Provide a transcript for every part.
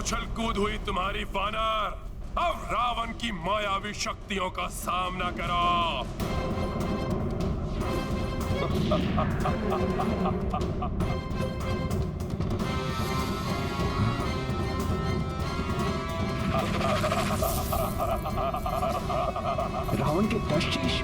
उछल कूद हुई तुम्हारी वानर। अब रावण की मायावी शक्तियों का सामना करो। रावण के 10 शीश।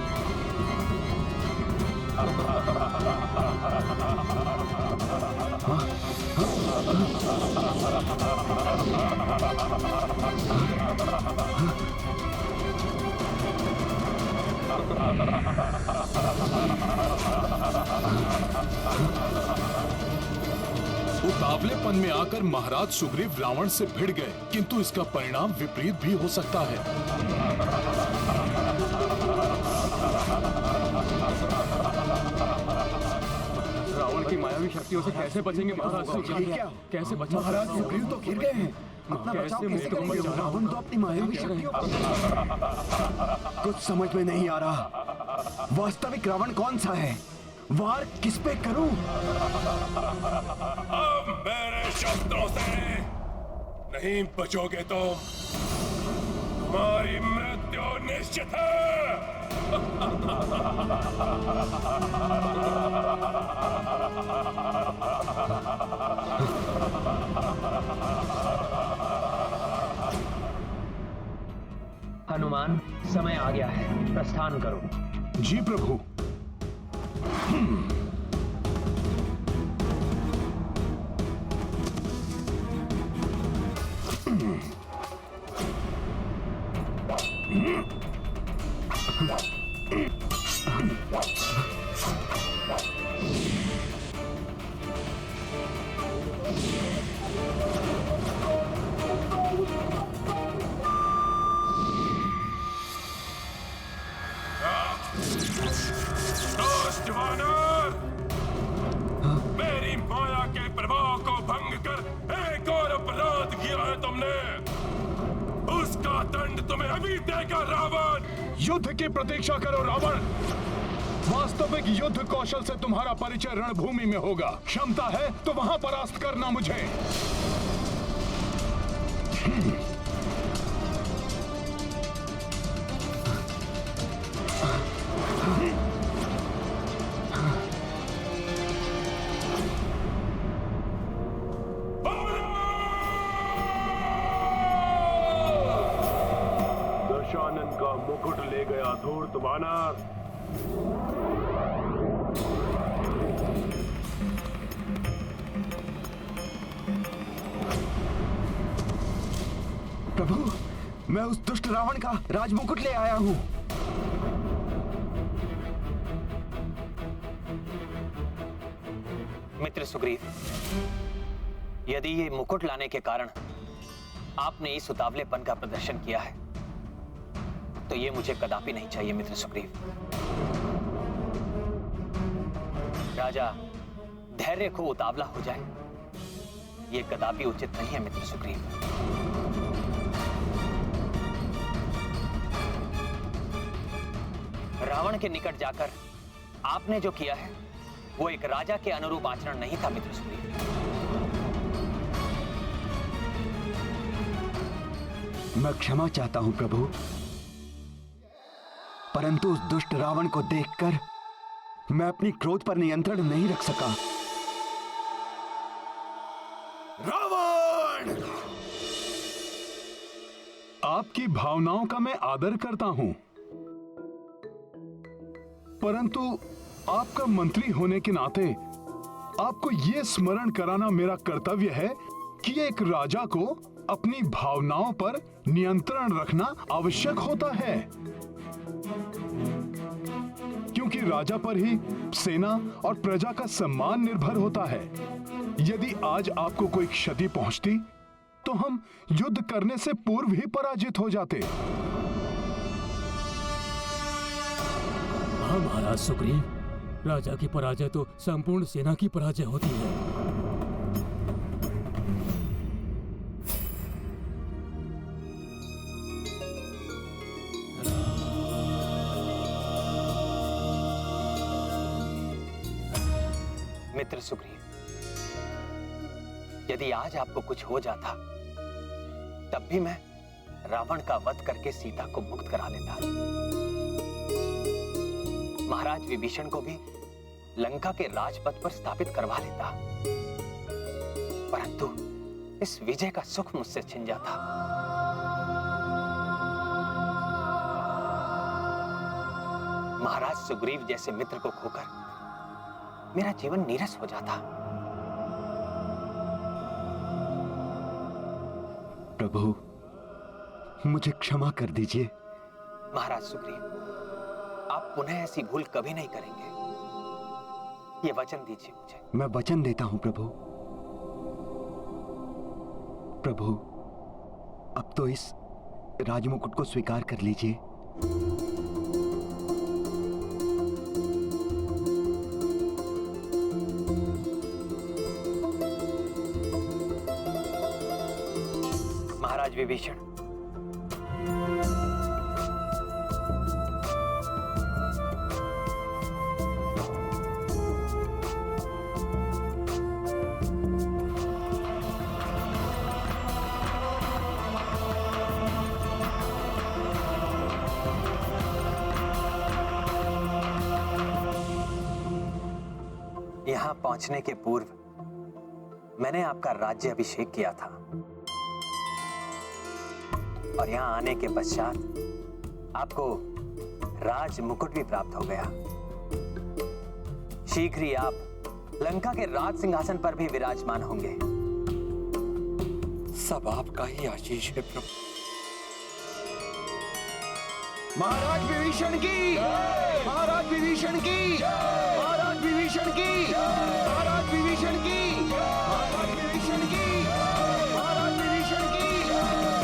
उतावलेपन में आकर महाराज सुग्रीव रावण से भिड़ गए, किंतु इसका परिणाम विपरीत भी हो सकता है। रावण की मायावी शक्तियों से कैसे बचेंगे महाराज सुग्रीव? कैसे बचेंगे? महाराज सुग्रीव तो गिर गए हैं। अपना बचाव कैसे करेंगे? रावण तो अपनी मायावी शक्तियों कुछ समझ में नहीं आ रहा। वास्तविक रावण कौन सा है? वार किस पे करूं? अब मेरे शस्त्रों से नहीं बचोगे तुम। तुम्हारी मृत्यु निश्चित है। हनुमान, समय आ गया है, प्रस्थान करो। जी प्रभु। दुष्ट वानर! मेरी माया के प्रभाव को भंग कर एक और अपराध किया है तुमने। उसका दंड तुम्हें अभी देगा रावण। युद्ध की प्रतीक्षा करो रावण। वास्तविक युद्ध कौशल से तुम्हारा परिचय रणभूमि में होगा। क्षमता है तो वहां परास्त करना मुझे। दशानन का मुकुट ले गया धूर्त वानर। प्रभु, मैं उस दुष्ट रावण का राजमुकुट ले आया हूं। मित्र सुग्रीव, यदि ये मुकुट लाने के कारण आपने इस उतावलेपन का प्रदर्शन किया है तो ये मुझे कदापि नहीं चाहिए मित्र सुग्रीव। राजा धैर्य खो उतावला हो जाए, ये कदापि उचित नहीं है मित्र सुग्रीव। रावण के निकट जाकर आपने जो किया है वो एक राजा के अनुरूप आचरण नहीं था मित्र सुग्रीव। मैं क्षमा चाहता हूं प्रभु, परंतु उस दुष्ट रावण को देखकर मैं अपनी क्रोध पर नियंत्रण नहीं रख सका। रावण! आपकी भावनाओं का मैं आदर करता हूं, परंतु आपका मंत्री होने के नाते आपको यह स्मरण कराना मेरा कर्तव्य है कि एक राजा को अपनी भावनाओं पर नियंत्रण रखना आवश्यक होता है, क्योंकि राजा पर ही सेना और प्रजा का सम्मान निर्भर होता है। यदि आज आपको कोई क्षति पहुंचती तो हम युद्ध करने से पूर्व ही पराजित हो जाते। हाँ महाराज सुग्रीव, राजा की पराजय तो संपूर्ण सेना की पराजय होती है। मित्र सुग्रीव, यदि आज आपको कुछ हो जाता तब भी मैं रावण का वध करके सीता को मुक्त करा लेता। महाराज विभीषण को भी लंका के राजपथ पर स्थापित करवा लेता, परंतु इस विजय का सुख मुझसे छिन जाता। महाराज सुग्रीव जैसे मित्र को खोकर मेरा जीवन नीरस हो जाता। प्रभु, मुझे क्षमा कर दीजिए। महाराज सुग्रीव, आप पुनः ऐसी भूल कभी नहीं करेंगे, ये वचन दीजिए मुझे। मैं वचन देता हूं प्रभु। प्रभु, अब तो इस राजमुकुट को स्वीकार कर लीजिए। महाराज विभीषण, यहां पहुंचने के पूर्व मैंने आपका राज्य अभिषेक किया था और यहां आने के पश्चात आपको राज मुकुट भी प्राप्त हो गया। शीघ्र ही आप लंका के राज सिंहासन पर भी विराजमान होंगे। सब आपका ही आशीष है प्रभु। महाराज विभीषण की, महाराज विभीषण की, महाराज विभीषण की, महाराज विभीषण की, महाराज विभीषण की, महाराज विभीषण की,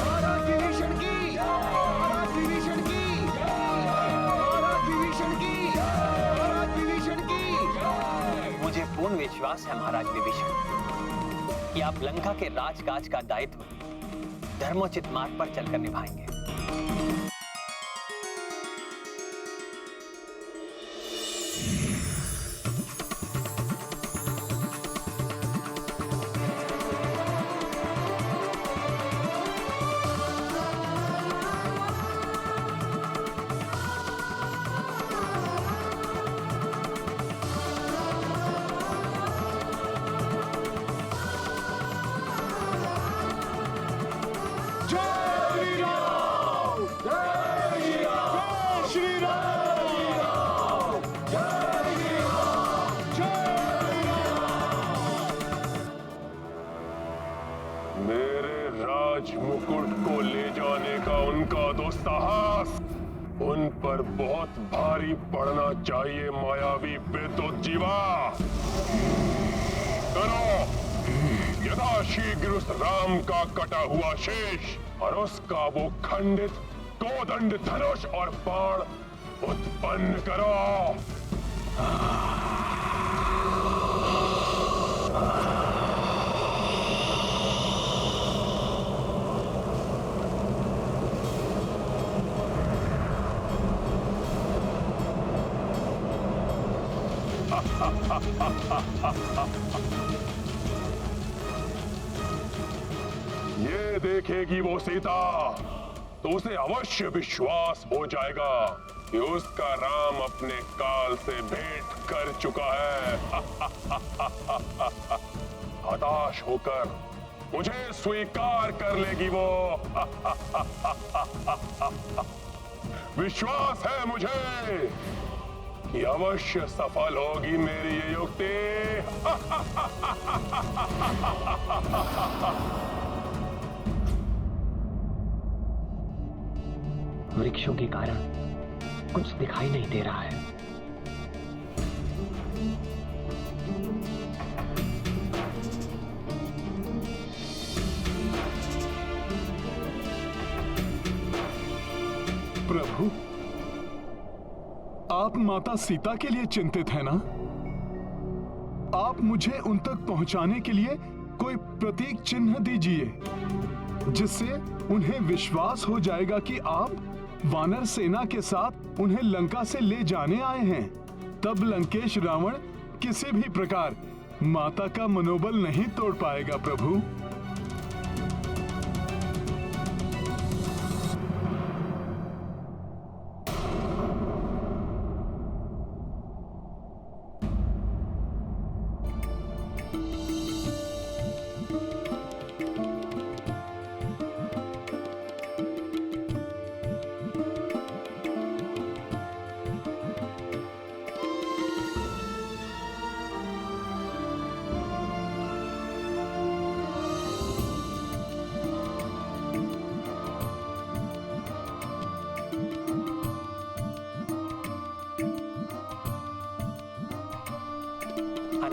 महाराज विभीषण की, महाराज विभीषण की, महाराज विभीषण की, महाराज विभीषण की। मुझे पूर्ण विश्वास है महाराज विभीषण कि आप लंका के राजकाज का दायित्व धर्मोचित मार्ग पर चलकर निभाएंगे। मुकुट को ले जाने का उनका तो साहस उन पर बहुत भारी पड़ना चाहिए। मायावी बेदो जीवा, करो यथाशीघ्र उस राम का कटा हुआ शेष और उसका वो खंडित कोदंड धनुष और बाण उत्पन्न करो। ये देखेगी वो सीता तो उसे अवश्य विश्वास हो जाएगा कि उसका राम अपने काल से भेंट कर चुका है। हताश होकर मुझे स्वीकार कर लेगी वो। विश्वास है मुझे कि अवश्य सफल होगी मेरी ये युक्ति। वृक्षों के कारण कुछ दिखाई नहीं दे रहा है। प्रभु, आप माता सीता के लिए चिंतित हैं ना? आप मुझे उन तक पहुंचाने के लिए कोई प्रतीक चिन्ह दीजिए जिससे उन्हें विश्वास हो जाएगा कि आप वानर सेना के साथ उन्हें लंका से ले जाने आए हैं। तब लंकेश रावण किसी भी प्रकार माता का मनोबल नहीं तोड़ पाएगा। प्रभु,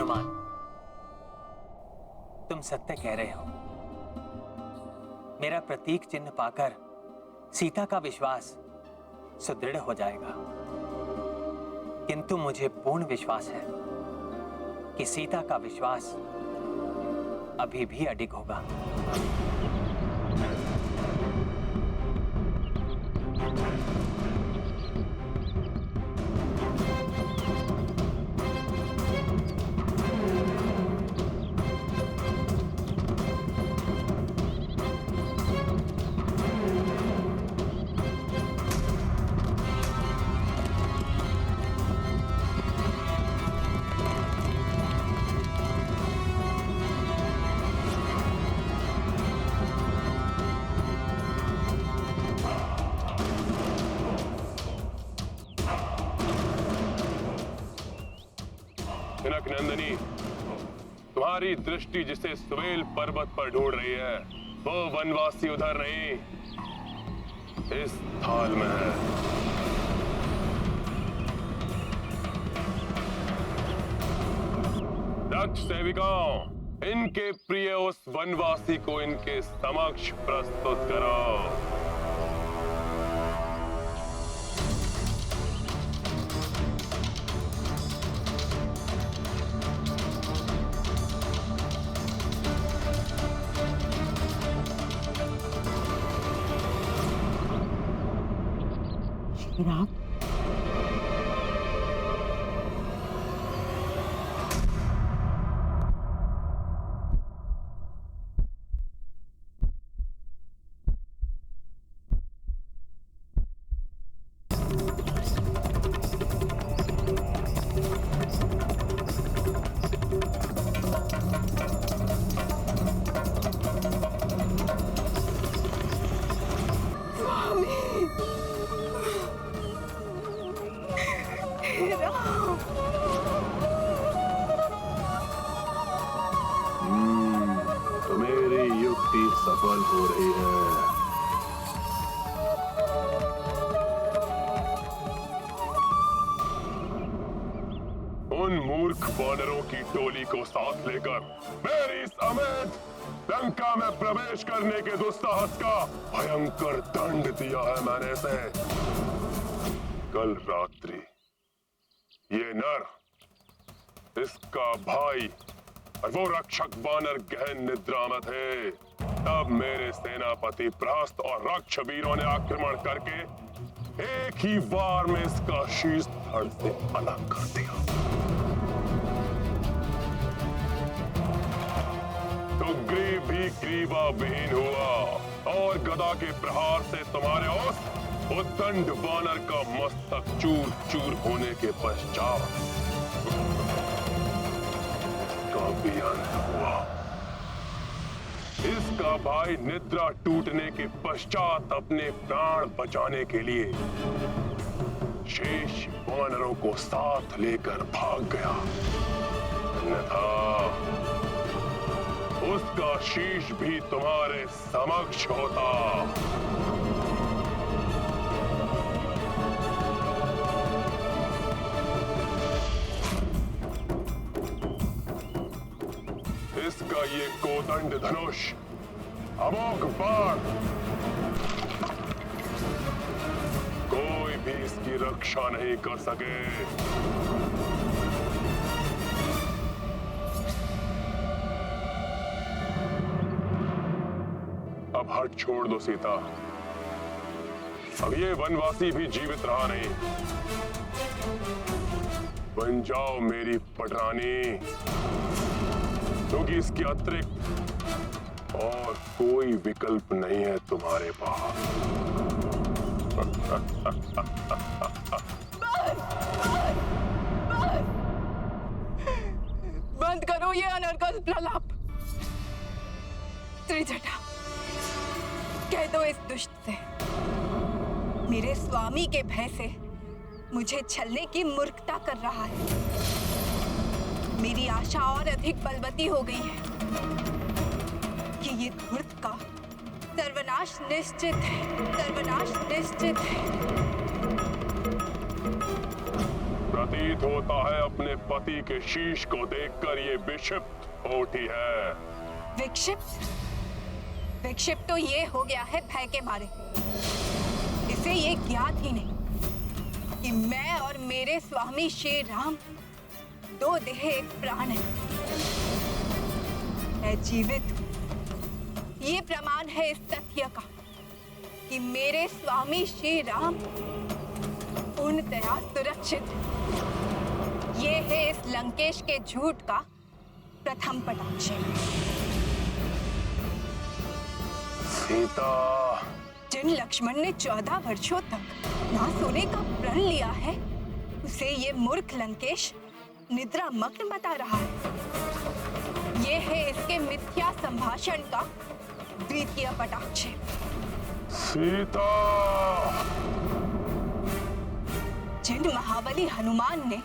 हनुमान, तुम सत्य कह रहे हो। मेरा प्रतीक चिन्ह पाकर सीता का विश्वास सुदृढ़ हो जाएगा, किंतु मुझे पूर्ण विश्वास है कि सीता का विश्वास अभी भी अडिग होगा। जनक नंदिनी, तुम्हारी दृष्टि जिसे सुवेल पर्वत पर ढूंढ रही है, वो वनवासी उधर नहीं, इस थाल में है। दक्ष सेविकाओं, इनके प्रिय उस वनवासी को इनके समक्ष प्रस्तुत करो। राम, तो मेरी युक्ति सफल हो रही है। उन मूर्ख वानरों की टोली को साथ लेकर मेरी समेत लंका में प्रवेश करने के दुस्साहस का भयंकर दंड दिया है मैंने इसे। कल रात्रि ये नर, इसका भाई और वो रक्षक वानर गहन निद्रा में थे। तब मेरे सेनापति प्रहस्त और रक्ष वीरों ने आक्रमण करके एक ही वार में इसका शीश धड़ से अलग कर दिया। तो ग्रीव भी ग्रीवा विहीन हुआ और गदा के प्रहार से तुम्हारे उस उद्दंड वानर का मस्तक चूर चूर होने के पश्चात इसका भी अंत हुआ। इसका भाई निद्रा टूटने के पश्चात अपने प्राण बचाने के लिए शेष वानरों को साथ लेकर भाग गया, अन्यथा उसका शीश भी तुम्हारे समक्ष होता। इसका ये कोदंड धनुष अमोघ बाण कोई भी इसकी रक्षा नहीं कर सके। अब हट छोड़ दो सीता, अब ये वनवासी भी जीवित रहा नहीं। बन जाओ मेरी पटरानी, क्योंकि इसके अतिरिक्त और कोई विकल्प नहीं है तुम्हारे पास। बंद करो ये अनर्गल प्रलाप। त्रिजटा, कह दो इस दुष्ट से, मेरे स्वामी के भय से मुझे छलने की मूर्खता कर रहा है। मेरी आशा और अधिक बलवती हो गई है कि ये धूर्त का सर्वनाश निश्चित है, सर्वनाश निश्चित है। प्रतीत होता है अपने पति के शीश को देखकर ये विक्षिप्त होती है। विक्षिप्त? विक्षिप्त तो ये हो गया है भय के मारे। इसे ये ज्ञात ही नहीं कि मैं और मेरे स्वामी श्री राम दो देह एक प्राण है। मैं जीवित हूं। ये प्रमाण है इस तथ्य का कि मेरे स्वामी श्री राम पूर्णतया सुरक्षित है। ये है इस लंकेश के झूठ का प्रथम पटाक्ष। सीता, जिन लक्ष्मण ने 14 वर्षों तक ना सोने का प्रण लिया है, उसे ये मूर्ख लंकेश निद्रा मग्न बता रहा है। ये है इसके मिथ्या संभाषण का द्वितीय पटाक्ष। सीता, जिन महाबली हनुमान ने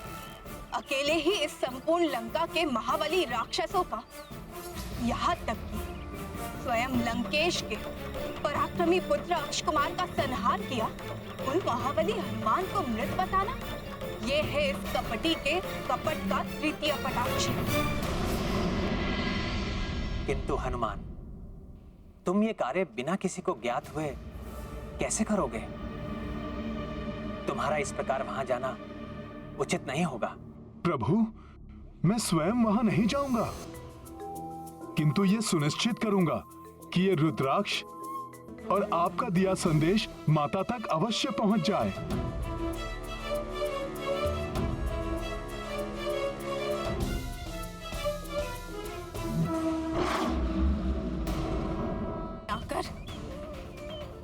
अकेले ही इस संपूर्ण लंका के महाबली राक्षसों का, यहाँ तक कि स्वयं लंकेश के पराक्रमी पुत्र अक्षकुमार का संहार किया, उन महाबली हनुमान को मृत बताना, ये है इस कपटी के कपट का तृतीय पटाक्ष। किंतु हनुमान, तुम ये कार्य बिना किसी को ज्ञात हुए कैसे करोगे? तुम्हारा इस प्रकार वहां जाना उचित नहीं होगा। प्रभु, मैं स्वयं वहां नहीं जाऊंगा, किंतु ये सुनिश्चित करूंगा कि ये रुद्राक्ष और आपका दिया संदेश माता तक अवश्य पहुंच जाए।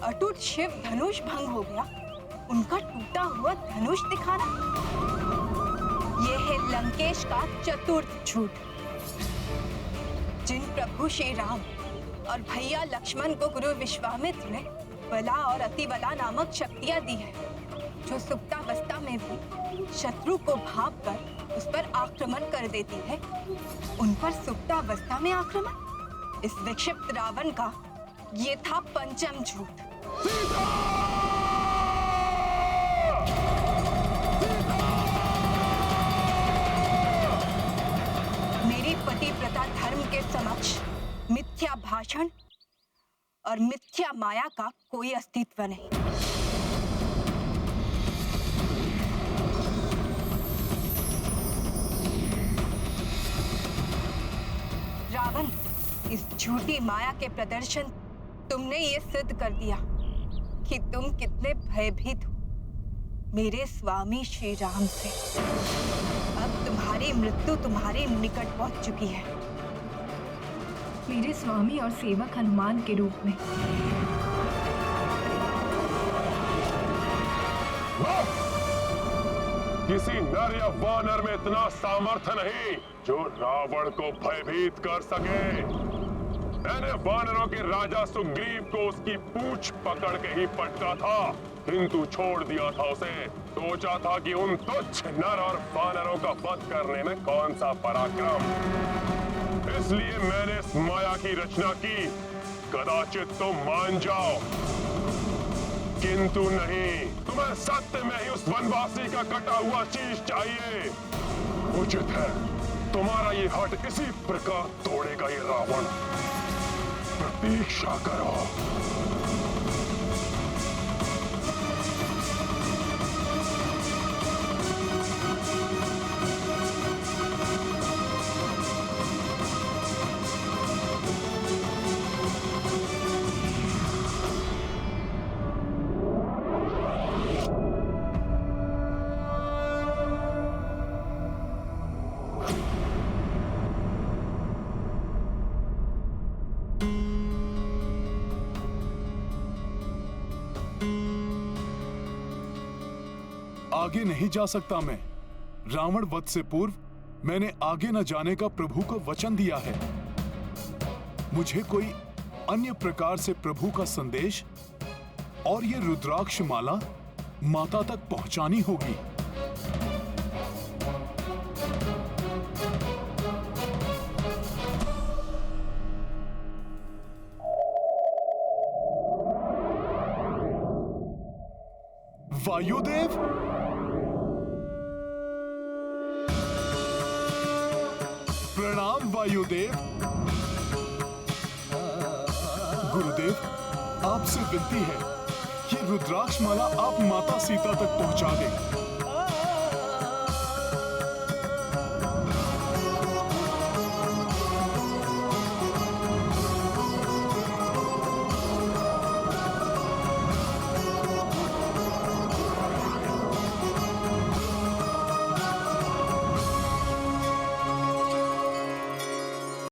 अटूट शिव धनुष भंग हो गया, उनका टूटा हुआ धनुष दिखाना, यह है लंकेश का चतुर्थ झूठ। जिन प्रभु श्री राम और भैया लक्ष्मण को गुरु विश्वामित्र ने बला और अतिबला नामक शक्तियां दी है, जो सुप्तावस्था में भी शत्रु को भाप कर उस पर आक्रमण कर देती है, उन पर सुप्तावस्था में आक्रमण, इस विक्षिप्त रावण का ये था पंचम झूठ। मेरी पतिव्रता धर्म के समक्ष मिथ्या भाषण और मिथ्या माया का कोई अस्तित्व नहीं। रावण, इस झूठी माया के प्रदर्शन तुमने ये सिद्ध कर दिया कि तुम कितने भयभीत हो मेरे स्वामी श्री राम से। अब तुम्हारी मृत्यु तुम्हारे निकट पहुंच चुकी है, मेरे स्वामी और सेवक हनुमान के रूप में। किसी नर या वानर में इतना सामर्थ्य नहीं जो रावण को भयभीत कर सके। मैंने वानरों के राजा सुग्रीव को उसकी पूंछ पकड़ के ही पटका था, किंतु छोड़ दिया था उसे। सोचा था कि उन तुच्छ नर और वानरों का वध करने में कौन सा पराक्रम, इसलिए मैंने इस माया की रचना की, कदाचित तुम मान जाओ, किंतु नहीं। तुम्हें सत्य में ही उस वनवासी का कटा हुआ शीश चाहिए। उचित है, तुम्हारा ये हट इसी प्रकार तोड़ेगा ये रावण। प्रतीक्षा करो। आगे नहीं जा सकता मैं। रावण वध से पूर्व मैंने आगे न जाने का प्रभु को वचन दिया है। मुझे कोई अन्य प्रकार से प्रभु का संदेश और ये रुद्राक्ष माला माता तक पहुंचानी होगी। वायुदेव, प्रणाम वायुदेव। गुरुदेव, आपसे विनती है, ये रुद्राक्ष माला आप माता सीता तक पहुंचा दें।